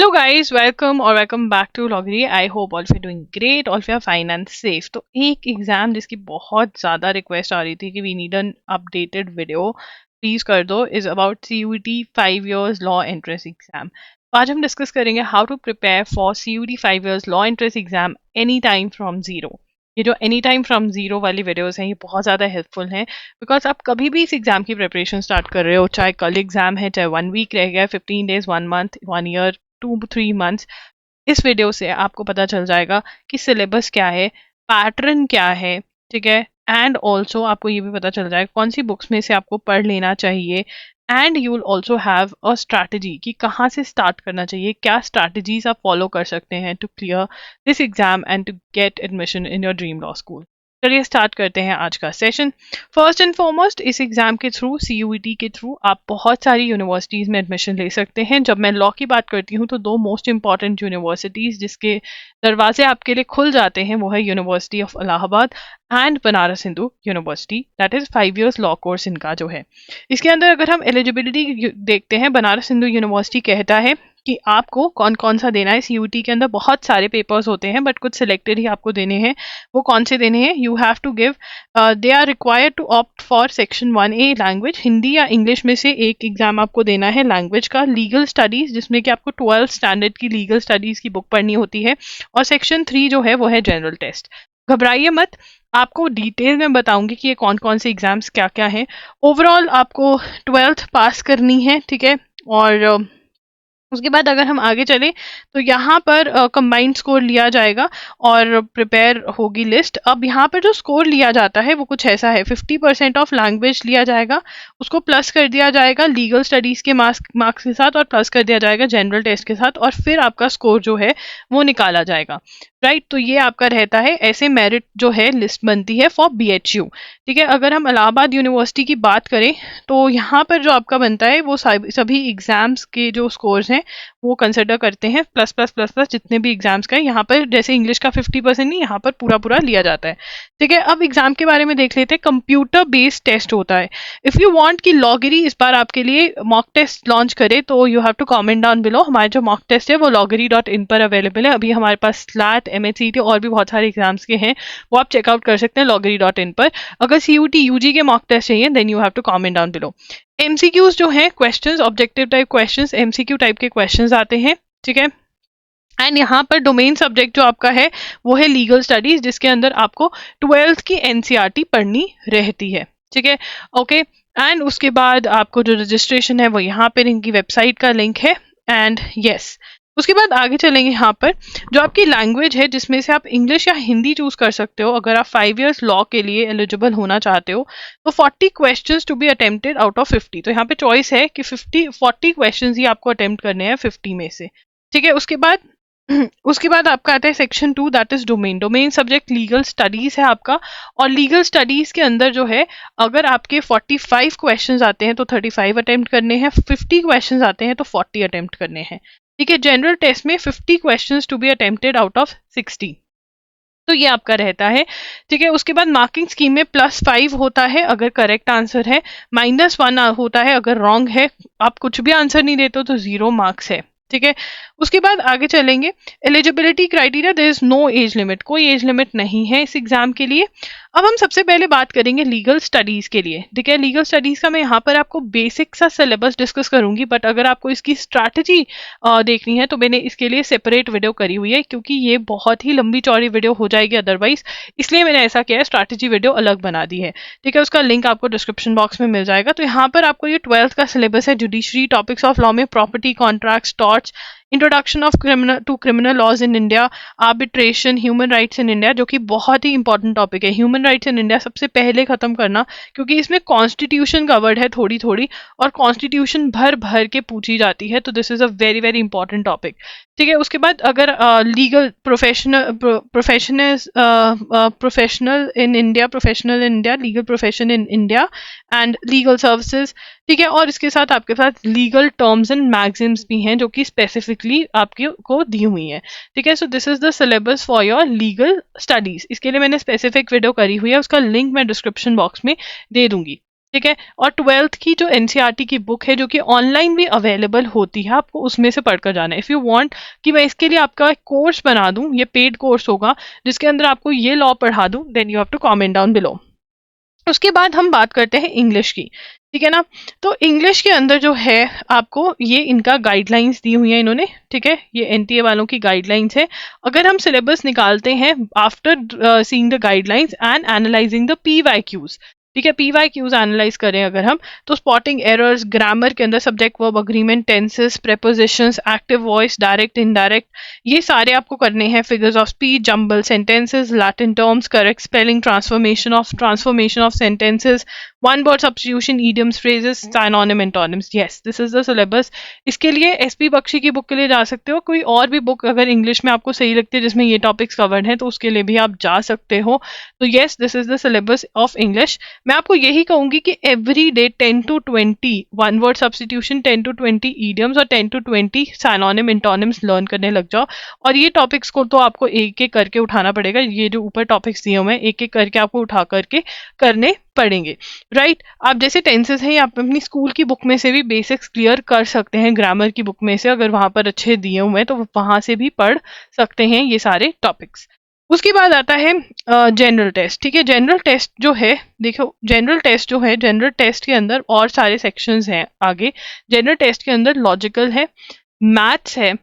Hello guys, welcome back to Loggery. I hope all of you are doing great, all of you are fine and safe. तो एक exam जिसकी बहुत ज़्यादा request आ रही थी कि we need an updated video please कर दो is about CUET 5 years law entrance exam. तो आज हम डिस्कस करेंगे how to prepare for CUET 5 years law entrance exam any time from zero. ये जो एनी टाइम फ्रॉम ज़ीरो वाली videos हैं ये बहुत ज़्यादा हेल्पफुल हैं बिकॉज आप कभी भी इस एग्जाम की प्रिपरेशन स्टार्ट कर रहे हो, चाहे कल एग्जाम है, चाहे 1 week रह गया, 15 days, 1 month, 1 year, 2-3 months, इस वीडियो से आपको पता चल जाएगा कि सिलेबस क्या है, पैटर्न क्या है, ठीक है। एंड ऑल्सो आपको ये भी पता चल जाएगा कौन सी बुक्स में से आपको पढ़ लेना चाहिए। And you will also have a strategy कि कहाँ से स्टार्ट करना चाहिए, क्या स्ट्रैटेजीज आप फॉलो कर सकते हैं to clear this exam and to get admission in your dream law school. चलिए स्टार्ट करते हैं आज का सेशन। फर्स्ट एंड फॉरमोस्ट, इस एग्जाम के थ्रू, CUET के थ्रू, आप बहुत सारी यूनिवर्सिटीज़ में एडमिशन ले सकते हैं। जब मैं लॉ की बात करती हूँ तो दो मोस्ट इंपॉर्टेंट यूनिवर्सिटीज़ जिसके दरवाजे आपके लिए खुल जाते हैं वो है university of Allahabad and Banaras Hindu university. That is 5 years law course इनका जो है। इसके अंदर अगर हम एलिजिबिलिटी देखते हैं, बनारस हिंदू यूनिवर्सिटी कहता है कि आपको कौन कौन सा देना है। CUET के अंदर बहुत सारे पेपर्स होते हैं बट कुछ सिलेक्टेड ही आपको देने हैं। वो कौन से देने हैं? You have to give, they are required to opt for section 1A language, Hindi या इंग्लिश में से एक एग्जाम आपको देना है लैंग्वेज का। लीगल स्टडीज, जिसमें कि आपको 12th स्टैंडर्ड की लीगल स्टडीज की बुक पढ़नी होती है। और सेक्शन 3 जो है वो है जनरल टेस्ट। घबराइए मत, आपको डिटेल में बताऊंगी कि ये कौन कौन से एग्जाम्स क्या क्या हैं। ओवरऑल आपको 12th पास करनी है, ठीक है। और उसके बाद अगर हम आगे चले तो यहाँ पर कंबाइंड स्कोर लिया जाएगा और प्रिपेयर होगी लिस्ट। अब यहाँ पर जो स्कोर लिया जाता है वो कुछ ऐसा है, 50% ऑफ लैंग्वेज लिया जाएगा, उसको प्लस कर दिया जाएगा लीगल स्टडीज़ के मार्क्स के साथ, और प्लस कर दिया जाएगा जनरल टेस्ट के साथ, और फिर आपका स्कोर जो है वो निकाला जाएगा। राइट, तो ये आपका रहता है, ऐसे मेरिट जो है लिस्ट बनती है फॉर BHU, ठीक है। अगर हम इलाहाबाद यूनिवर्सिटी की बात करें तो यहाँ पर जो आपका बनता है वो सभी एग्जाम्स के जो स्कोर्स हैं वो कंसिडर करते हैं, प्लस प्लस प्लस प्लस जितने भी एग्जाम्स का है। यहाँ पर जैसे इंग्लिश का 50% नहीं, यहाँ पर पूरा पूरा लिया जाता है, ठीक है। अब एग्जाम के बारे में देख लेते हैं। कंप्यूटर बेस्ड टेस्ट होता है। इफ़ यू वांट कि लॉगरी इस बार आपके लिए मॉक टेस्ट लॉन्च करे तो you have to comment down below. हमारे जो मॉक टेस्ट है वो loggery.in पर अवेलेबल है। अभी हमारे पास स्लैट, MHCT और भी बहुत सारे एग्जाम्स के हैं, वो आप चेकआउट कर सकते हैं loggery.in पर। अगर CUET UG के मॉक टेस्ट चाहिए then you have to comment down below. MCQs जो हैं, questions, objective type questions, MCQ type के क्वेश्चंस आते हैं, ठीक है। एंड यहाँ पर डोमेन सब्जेक्ट जो आपका है वो है लीगल स्टडीज, जिसके अंदर आपको 12th की NCERT पढ़नी रहती है, ठीक है। ओके, एंड उसके बाद आपको जो रजिस्ट्रेशन है वो यहाँ पर इनकी वेबसाइट का लिंक है। एंड यस, उसके बाद आगे चलेंगे। यहाँ पर जो आपकी लैंग्वेज है जिसमें से आप इंग्लिश या हिंदी चूज कर सकते हो अगर आप 5 years लॉ के लिए एलिजिबल होना चाहते हो, तो 40 questions to be attempted out of 50। तो यहाँ पे चॉइस है कि 40 क्वेश्चंस ही आपको अटेम्प्ट करने हैं 50 में से, ठीक है। उसके बाद आपका आता है section 2, that is domain. Domain subject legal studies है आपका, और लीगल स्टडीज के अंदर जो है अगर आपके 45 क्वेश्चंस आते हैं तो 35 अटेम्प्ट करने हैं, 50 क्वेश्चंस आते हैं तो 40 अटेम्प्ट करने हैं, ठीक है। जनरल टेस्ट में 50 questions to be attempted out of 60, तो ये आपका रहता है, ठीक है। उसके बाद मार्किंग स्कीम में +5 होता है अगर करेक्ट आंसर है, -1 होता है अगर रॉन्ग है। आप कुछ भी आंसर नहीं देते हो तो 0 मार्क्स है, ठीक है। उसके बाद आगे चलेंगे। Eligibility criteria, there is no age limit, कोई एज लिमिट नहीं है इस एग्जाम के लिए। अब हम सबसे पहले बात करेंगे लीगल स्टडीज के लिए, ठीक है। लीगल स्टडीज का मैं यहाँ पर आपको बेसिक सा सिलेबस डिस्कस करूंगी, बट अगर आपको इसकी स्ट्रैटेजी देखनी है तो मैंने इसके लिए सेपरेट वीडियो करी हुई है, क्योंकि ये बहुत ही लंबी चौड़ी वीडियो हो जाएगी अदरवाइज, इसलिए मैंने ऐसा किया है, स्ट्रैटेजी वीडियो अलग बना दी है, ठीक है। उसका लिंक आपको डिस्क्रिप्शन बॉक्स में मिल जाएगा। तो यहाँ पर आपको ये 12th का सिलेबस है। जुडिशरी, टॉपिक्स ऑफ लॉ में property, contracts, torts, introduction of criminal laws in India, arbitration, human rights in India, जो कि बहुत ही इंपॉर्टेंट टॉपिक है। ह्यूमन राइट्स इन इंडिया सबसे पहले खत्म करना, क्योंकि इसमें कॉन्स्टिट्यूशन कवर्ड है थोड़ी थोड़ी, और कॉन्स्टिट्यूशन भर भर के पूछी जाती है, तो this is a very very important topic, ठीक है। उसके बाद अगर legal professional in India, legal profession in India and legal services, ठीक है। और इसके साथ आपके पास लीगल टर्म्स एंड मैगजिम्स भी हैं जो कि स्पेसिफिकली आपके को दी हुई हैं, ठीक है। So this is the syllabus for your legal studies. इसके लिए मैंने स्पेसिफिक वीडियो करी हुई है, उसका लिंक मैं डिस्क्रिप्शन बॉक्स में दे दूंगी। ठीक है। और 12th की जो एनसीईआरटी की बुक है जो कि ऑनलाइन भी अवेलेबल होती है, आपको उसमें से पढ़कर जाना है। इफ़ यू वांट कि मैं इसके लिए आपका एक कोर्स बना दूं, ये पेड कोर्स होगा जिसके अंदर आपको ये लॉ पढ़ा दूं, then you have to comment down below. उसके बाद हम बात करते हैं इंग्लिश की, ठीक है ना। तो इंग्लिश के अंदर जो है आपको ये इनका गाइडलाइंस दी हुई है इन्होंने, ठीक है, ये एनटीए वालों की गाइडलाइंस है। अगर हम सिलेबस निकालते हैं after seeing the guidelines and analysing the PYQs, ठीक है, पीवाईक्यूज एनालाइज करें अगर हम, तो स्पॉटिंग एरर्स, ग्रामर के अंदर subject verb agreement, tenses, prepositions, active voice, direct indirect, ये सारे आपको करने हैं। Figures of speech, jumble sentences, Latin terms, correct spelling, transformation of sentences, one word substitution, idioms, phrases, synonym, antonyms. Yes, this is the syllabus. इसके लिए SP Bakshi की book के लिए जा सकते हो, कोई और भी बुक अगर इंग्लिश में आपको सही लगती है जिसमें ये टॉपिक्स कवर्ड हैं तो उसके लिए भी आप जा सकते हो। तो yes, this is the syllabus of English. मैं आपको यही कहूंगी कि every day 10 to 20 one word substitution, 10 to 20 idioms और 10 to 20 synonym, antonyms लर्न करने लग जाओ। और ये टॉपिक्स को तो आपको एक एक करके उठाना पड़ेगा, ये जो ऊपर टॉपिक्स दिए हुए हैं एक एक करके आपको उठा करके करने पड़ेंगे, राइट। आप जैसे टेंसेस हैं, आप अपनी स्कूल की बुक में से भी बेसिक्स क्लियर कर सकते हैं, ग्रामर की बुक में से अगर वहां पर अच्छे दिए हुए हैं तो वहां से भी पढ़ सकते हैं ये सारे टॉपिक्स। उसके बाद आता है जनरल टेस्ट, ठीक है। जनरल टेस्ट जो है, देखो जनरल टेस्ट जो है, जनरल टेस्ट के अंदर और सारे सेक्शंस हैं आगे। जनरल टेस्ट के अंदर लॉजिकल है, मैथ्स है,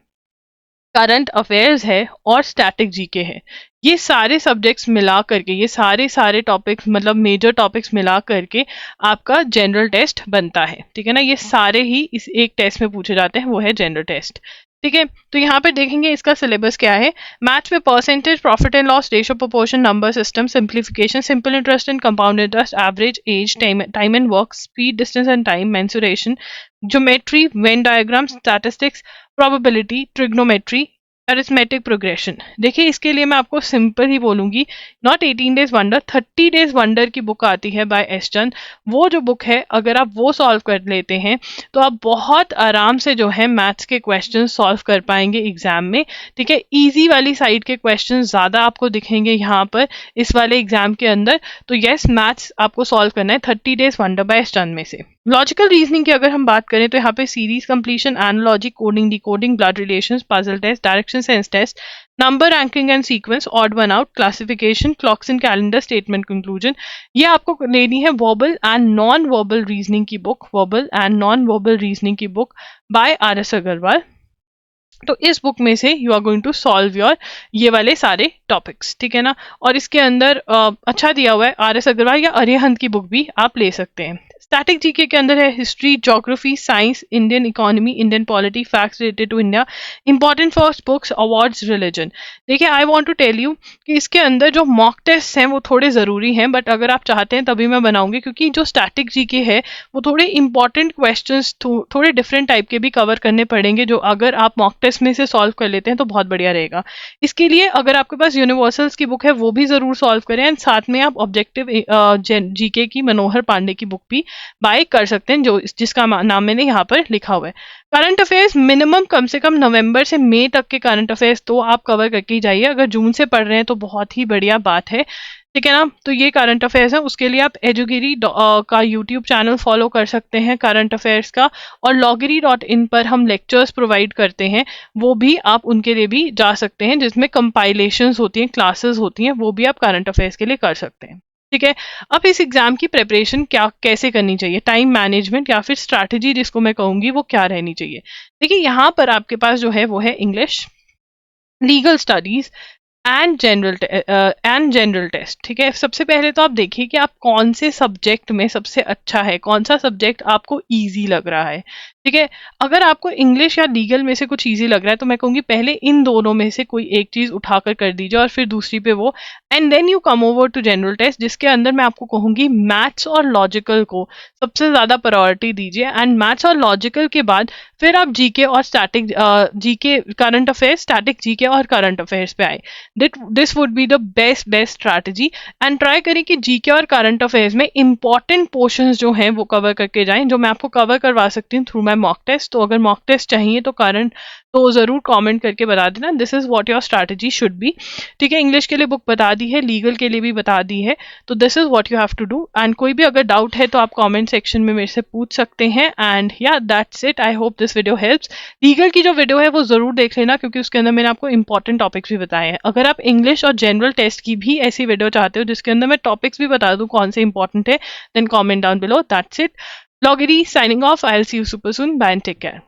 करंट अफेयर्स है और स्टैटिक जीके है। ये सारे सब्जेक्ट्स मिला करके, ये सारे टॉपिक्स मतलब मेजर टॉपिक्स मिला करके आपका जनरल टेस्ट बनता है, ठीक है ना। ये सारे ही इस एक टेस्ट में पूछे जाते हैं, वो है जनरल टेस्ट, ठीक है। तो यहाँ पे देखेंगे इसका सिलेबस क्या है। मैथ्स में percentage, profit and loss, ratio, proportion, number system, simplification, simple interest and compound interest, average, age, time and work, speed, distance and time, mensuration, geometry, Venn diagram, statistics, probability, trigonometry, arithmetic progression. देखिए इसके लिए मैं आपको simple ही बोलूंगी, not 18 days wonder, 30 days wonder की book आती है बाय एस चंद। वो जो बुक है अगर आप वो सॉल्व कर लेते हैं तो आप बहुत आराम से जो है मैथ्स के क्वेश्चन सॉल्व कर पाएंगे एग्जाम में, ठीक है। इजी वाली साइड के क्वेश्चन ज्यादा आपको दिखेंगे यहाँ पर इस वाले एग्जाम के अंदर। तो यस, मैथ्स आपको सॉल्व करना है 30 डेज वंडर बाय एस चंद में से। लॉजिकल रीजनिंग की अगर हम बात करें तो यहाँ पे series completion, analogy, coding, decoding, blood relations, puzzle test, direction sense test, number ranking and sequence, odd one out, classification, clocks in calendar, statement conclusion, ये आपको लेनी है verbal and non verbal reasoning की book, verbal and non verbal reasoning की book by RS Agarwal. तो इस book में से you are going to solve your ये वाले सारे टॉपिक्स, ठीक है ना। और इसके अंदर अच्छा दिया हुआ है, RS अग्रवाल या अरिहंत की बुक भी आप ले सकते हैं। स्टैटिक जीके के अंदर है history, geography, science, Indian economy, Indian polity, facts related to India, important first books, awards, religion. देखिए I want to tell you कि इसके अंदर जो मॉक टेस्ट हैं वो थोड़े ज़रूरी हैं, बट अगर आप चाहते हैं तभी मैं बनाऊंगी, क्योंकि जो स्टैटिक जीके है वो थोड़े इंपॉर्टेंट क्वेश्चंस थोड़े डिफरेंट टाइप के भी कवर करने पड़ेंगे, जो अगर आप मॉक टेस्ट में से सॉल्व कर लेते हैं तो बहुत बढ़िया रहेगा। इसके लिए अगर आपके पास यूनिवर्सल्स की बुक है वो भी ज़रूर सॉल्व करें, एंड साथ में आप ऑब्जेक्टिव जीके की मनोहर पांडे की बुक भी बाय कर सकते हैं, जो जिसका नाम मैंने यहाँ पर लिखा हुआ है। करंट अफेयर्स मिनिमम कम से कम नवंबर से मई तक के करंट अफेयर्स तो आप कवर करके ही जाइए। अगर जून से पढ़ रहे हैं तो बहुत ही बढ़िया बात है, ठीक है ना। तो ये करंट अफेयर्स है, उसके लिए आप एजुगिरी का यूट्यूब चैनल फॉलो कर सकते हैं करंट अफेयर्स का, और loggery.in पर हम लेक्चर्स प्रोवाइड करते हैं, वो भी आप उनके लिए भी जा सकते हैं, जिसमें कंपाइलेशंस होती हैं, क्लासेस होती हैं, वो भी आप करंट अफेयर्स के लिए कर सकते हैं, ठीक है। अब इस एग्जाम की प्रिपरेशन कैसे करनी चाहिए, टाइम मैनेजमेंट या फिर स्ट्रैटेजी जिसको मैं कहूंगी वो क्या रहनी चाहिए। देखिए यहाँ पर आपके पास जो है वो है English, legal studies and general test, ठीक है। सबसे पहले तो आप देखिए कि आप कौन से सब्जेक्ट में सबसे अच्छा है, कौन सा सब्जेक्ट आपको इजी लग रहा है, ठीक है। अगर आपको इंग्लिश या लीगल में से कुछ इजी लग रहा है तो मैं कहूँगी पहले इन दोनों में से कोई एक चीज़ उठाकर कर दीजिए और फिर दूसरी पे वो, and then you come over to general test, जिसके अंदर मैं आपको कहूँगी मैथ्स और लॉजिकल को सबसे ज़्यादा प्रायोरिटी दीजिए, एंड मैथ्स और लॉजिकल के बाद फिर आप जीके और static GK current affairs, static GK और करंट अफेयर्स पे आए। This would be the best strategy, and try करें कि जीके और करंट अफेयर्स में इंपॉर्टेंट पोर्शंस जो हैं वो कवर करके जाएं, जो मैं आपको कवर करवा सकती हूँ थ्रू माई मॉक टेस्ट, तो अगर मॉक टेस्ट चाहिए तो कारण तो ज़रूर कमेंट करके बता देना। This is what your strategy should be. ठीक है, इंग्लिश के लिए बुक बता दी है, लीगल के लिए भी बता दी है, तो this is what you have to do. And कोई भी अगर डाउट है तो आप कमेंट सेक्शन में मेरे से पूछ सकते हैं। एंड या that's it, I hope this video helps. Legal की जो वीडियो है वो ज़रूर देख लेना, क्योंकि उसके अंदर मैंने आपको इंपॉर्टेंट टॉपिक्स भी बताए हैं। अगर आप इंग्लिश और जनरल टेस्ट की भी ऐसी वीडियो चाहते हो जिसके अंदर मैं टॉपिक्स भी बता दूँ कौन से इंपॉर्टेंट है, then comment down below. That's it, Loggery signing off. I'll see you super soon. Bye and take care.